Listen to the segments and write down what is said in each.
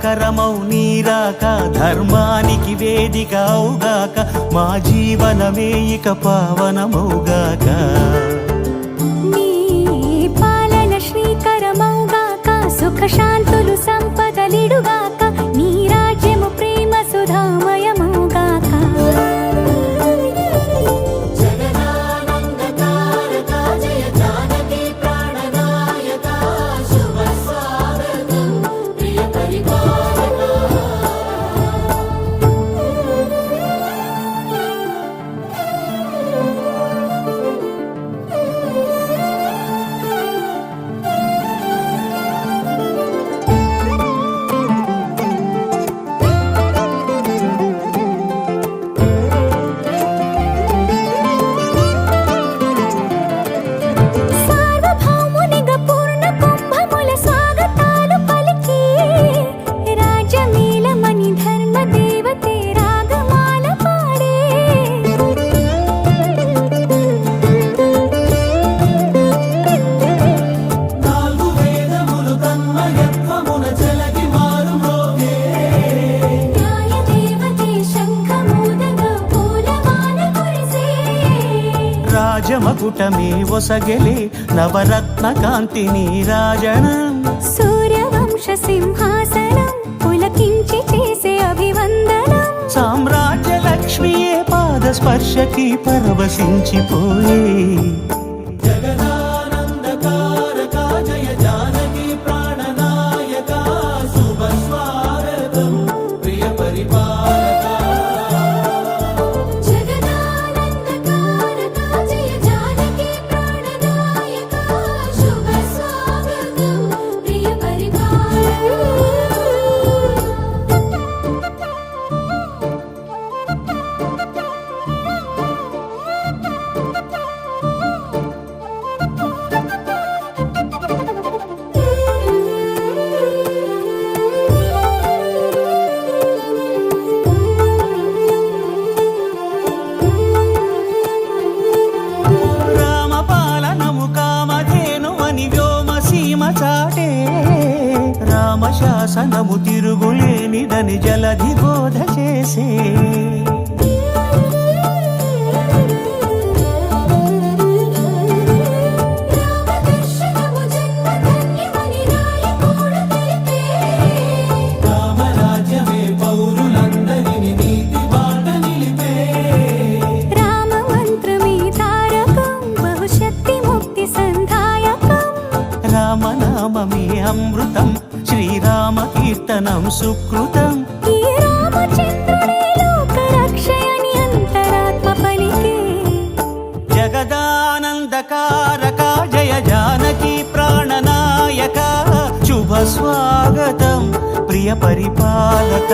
మంగళకరమౌ నీరాక ధర్మానికి వేదిక అవుగాక మా జీవనమే ఇక పావనమౌగాక నీ పాలన శ్రీకరమౌగాక సుఖ శాంతులు సంపదలిడుగాక నీ రాజ్యము ప్రేమ సుధామయమౌగాక రాజమకుటమే ఒసగెలే నవరత్న కాంతి నీరాజనం సూర్యవంశ సింహాసనం పులకించి చేసే అభివందనం సామ్రాజ్య లక్ష్మియే పాద స్పర్శకి పరవశించిపోయే జగదానందకారక జయ జానకి ప్రాణనాయక శుభ స్వాగతం ప్రియ పరిపాలక చాటే రామశాసనము తిరుగులేనిదని జలధి బోధ చేసే రామరాజ్యమే పౌరులందరిని నీతి బాట నిలిపే రామ మంత్రమే తారకం బహుశక్తి ముక్తి సంధాయకం రామనామమే అమృతం శ్రీరామ కీర్తనం సుకృతం ఈ రామచంద్రుడే లోక రక్షయని అంతరాత్మ పలికే జగదానందకారక జయ జానకి ప్రాణనాయక శుభ స్వాగతం ప్రియ పరిపాలక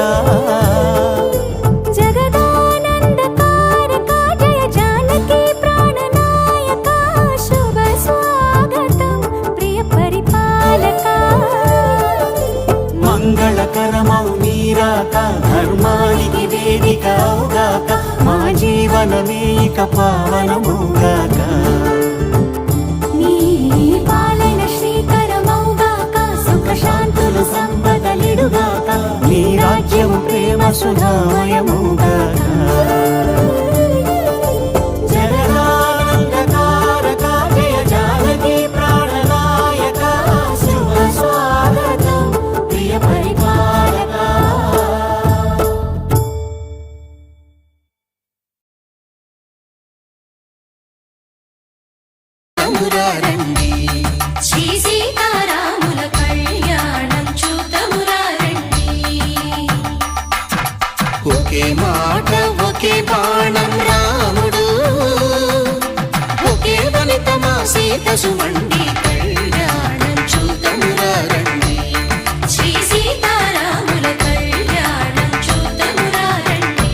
జగదానందకారక జయ జానకి ప్రాణనాయక శుభ స్వాగతం ప్రియ పరిపాలక మంగళకరమౌ నీరాక ధర్మానికి వేదిక అవుగాక మా జీవనమే ఇక పావనమౌగాక నీ పాలన శ్రీకరమౌగాక సుఖ శాంతులు సంపదలిడుగాక నీ రాజ్యము ప్రేమ సుధామయమౌగాక జగదానందకారక జయ జానకి ప్రాణనాయక శుభ స్వాగతం ప్రియ పరిపాలక శ్రీ సీతారాముల కళ్యాణం చూతమురారండి ఒకే మాట ఒకే బాణం రాముడు ఒకే వనిత మా సీత సుమండి కళ్యాణం చూతమురారండి శ్రీ సీతారాముల కళ్యాణం చూతమురారండి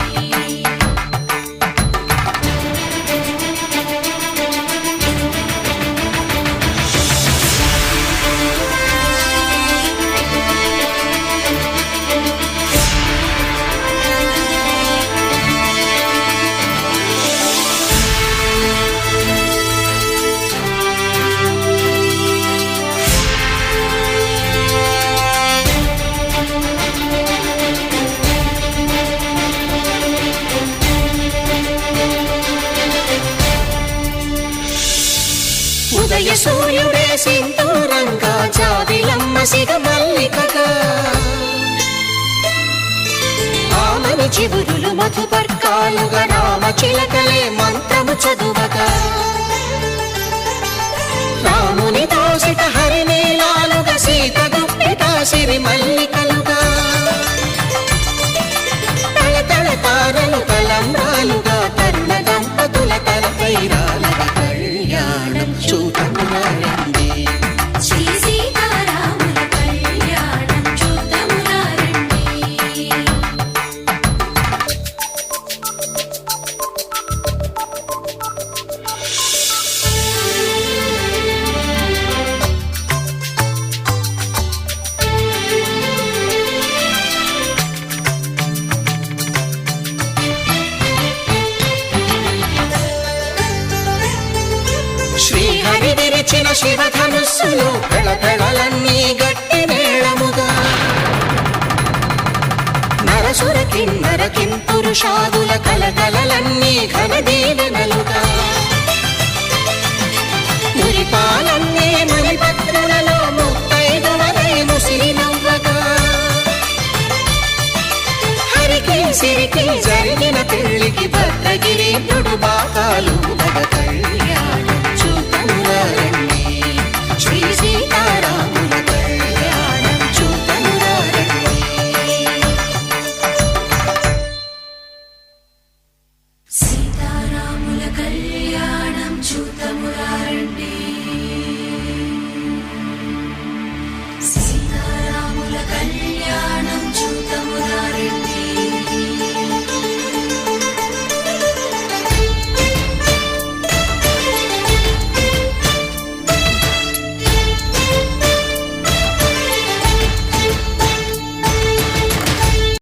ఉదయ సూర్యుడే సింధూరంగా జాబిలమ్మ సిగ మల్లికగా ఆమని చివురులు మధుపర్కాలుగా రామ చిలకలే మంత్రము చదువగా రాముని దోసిట హరినీలాలుగా సీత గుప్పిట సిరి మల్లికలుగా తళతళ తారలు తలంబ్రాలుగా తరుణ దంపతుల తలపైరాలుగా కళ్యాణం చూడమురారండి శ్రీ సీతారాముల కళ్యాణం చూద్దామురారండి. శ్రీహరి విరిచిన శివధనుస్సులు పెళపెళలన్నీ గట్టి మేళముగా నరసుర కిన్నర కింపురుషాదుల కలకలలన్నీ ఘన దీవెనలుగా మురిపాలన్నీ మణిపత్రులలో ముత్తైదువలై ముసిరి నవ్వగా హరికి సిరికి జరిగిన పెళ్లికి భద్రగిరీంద్రుడు బాకాలు కళ్యాణం చూడమురారండి శ్రీ సీతారాముల కళ్యాణం చూడమురారండి సీతారాముల కళ్యాణం చూద్దాం